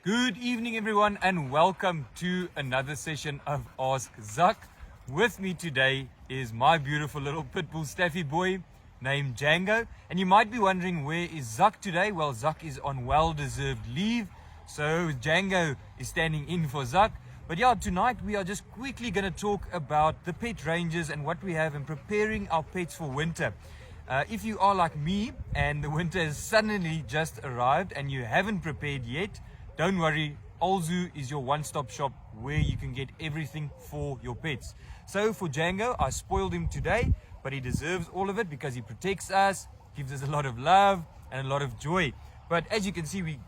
Good evening everyone and welcome to another session of Ask Zuck. With me today is my beautiful little pitbull staffy boy named Django. And you might be wondering, where is Zuck today? Well, Zuck is on well-deserved leave, so Django is standing in for Zuck. But yeah, tonight we are just quickly going to talk about the pet ranges and what we have in preparing our pets for winter. If you are like me and the winter has suddenly just arrived and you haven't prepared yet, don't worry, Alzu is your one-stop shop where you can get everything for your pets. So for Django, I spoiled him today, but he deserves all of it because he protects us, gives us a lot of love and a lot of joy. But as you can see, we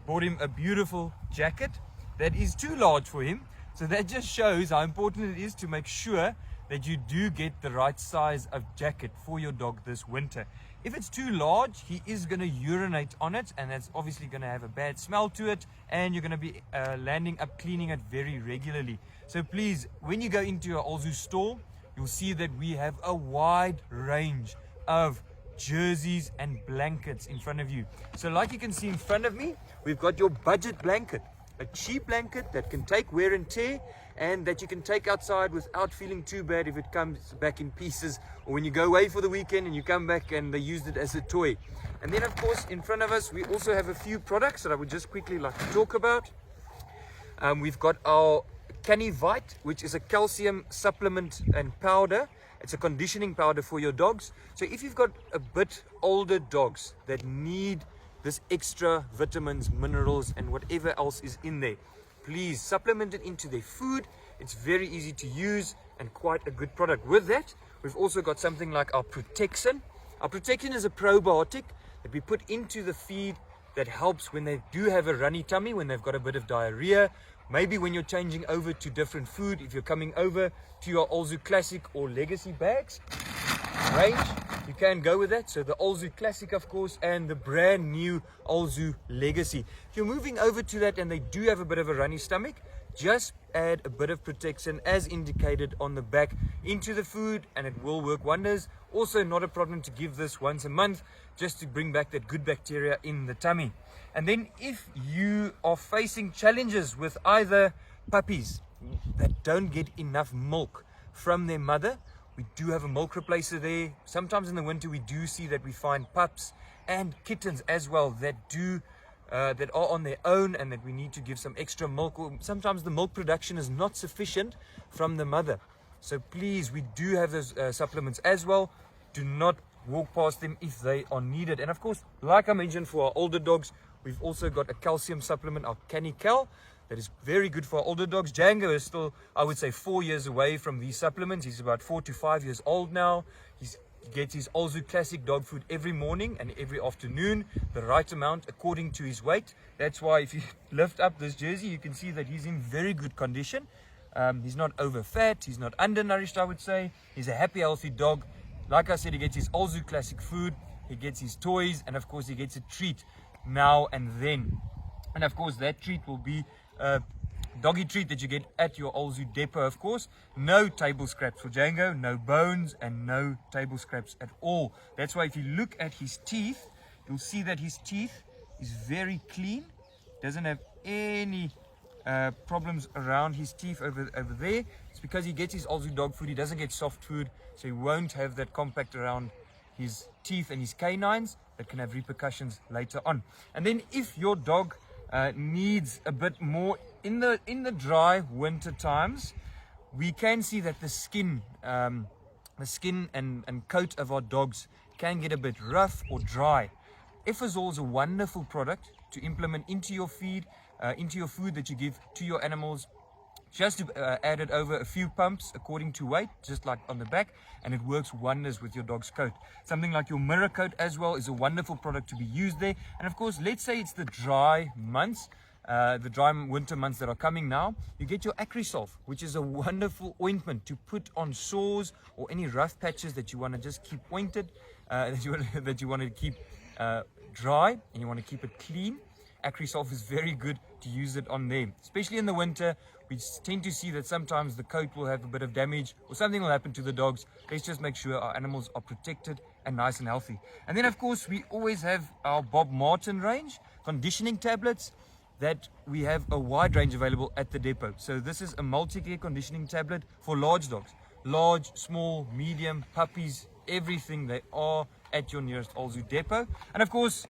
bought him a beautiful jacket that is too large for him. So that just shows how important it is to make sure that you do get the right size of jacket for your dog this winter. If it's too large, he is going to urinate on it, and that's obviously going to have a bad smell to it, and you're going to be landing up cleaning it very regularly. So please, when you go into your Alzu store, you'll see that we have a wide range of jerseys and blankets in front of you. So like you can see in front of me, we've got your budget blanket, a cheap blanket that can take wear and tear and that you can take outside without feeling too bad if it comes back in pieces, or when you go away for the weekend and you come back and they used it as a toy. And then of course in front of us we also have a few products that I would just quickly like to talk about. We've got our Canivite, which is a calcium supplement and powder. It's a conditioning powder for your dogs. So if you've got a bit older dogs that need this extra vitamins, minerals and whatever else is in there, please supplement it into their food. It's very easy to use and quite a good product. With that, we've also got something like our Protexin. Our Protexin is a probiotic that we put into the feed that helps when they do have a runny tummy, when they've got a bit of diarrhea, maybe when you're changing over to different food, if you're coming over to your Alzu Classic or Legacy bags range, you can go with that. So the Alzu Classic, of course, and the brand new Alzu Legacy. If you're moving over to that and they do have a bit of a runny stomach, just add a bit of Protexin as indicated on the back into the food and it will work wonders. Also not a problem to give this once a month just to bring back that good bacteria in the tummy. And then if you are facing challenges with either puppies that don't get enough milk from their mother, we do have a milk replacer there. Sometimes in the winter we do see that we find pups and kittens as well that are on their own and that we need to give some extra milk, or sometimes the milk production is not sufficient from the mother. So please, we do have those supplements as well. Do not walk past them if they are needed. And of course, like I mentioned, for our older dogs, we've also got a calcium supplement, our Canical, that is very good for our older dogs. Django is still, I would say, 4 years away from these supplements. He's about 4 to 5 years old now. He gets his Alzu Classic dog food every morning and every afternoon, the right amount according to his weight. That's why if you lift up this jersey, you can see that he's in very good condition. He's not over fat, he's not undernourished, I would say. He's a happy, healthy dog. Like I said, he gets his Alzu Classic food, he gets his toys, and of course he gets a treat now and then. And of course that treat will be a doggy treat that you get at your Alzu depot, of course. No table scraps for Django, no bones and no table scraps at all. That's why if you look at his teeth, you'll see that his teeth is very clean, doesn't have any problems around his teeth over there. It's because he gets his Alzu dog food, he doesn't get soft food, so he won't have that compact around his teeth and his canines that can have repercussions later on. And then if your dog needs a bit more in the dry winter times, we can see that the skin and coat of our dogs can get a bit rough or dry. Effazol is a wonderful product to implement into your feed, into your food that you give to your animals. Just to add it over a few pumps according to weight, just like on the back, and it works wonders with your dog's coat. Something like your mirror coat as well is a wonderful product to be used there. And of course, let's say it's the dry months, the dry winter months that are coming now, you get your Akrisolf, which is a wonderful ointment to put on sores or any rough patches that you want to just keep pointed, that you want to keep dry and you want to keep it clean. Akrisolf is very good to use it on them, especially in the winter. We tend to see that sometimes the coat will have a bit of damage or something will happen to the dogs. Let's just make sure our animals are protected and nice and healthy. And then of course we always have our Bob Martin range, conditioning tablets. that we have a wide range available at the depot. So this is a multi-care conditioning tablet for large dogs. Large, small, medium, puppies, everything, they are at your nearest Alzu depot. And of course,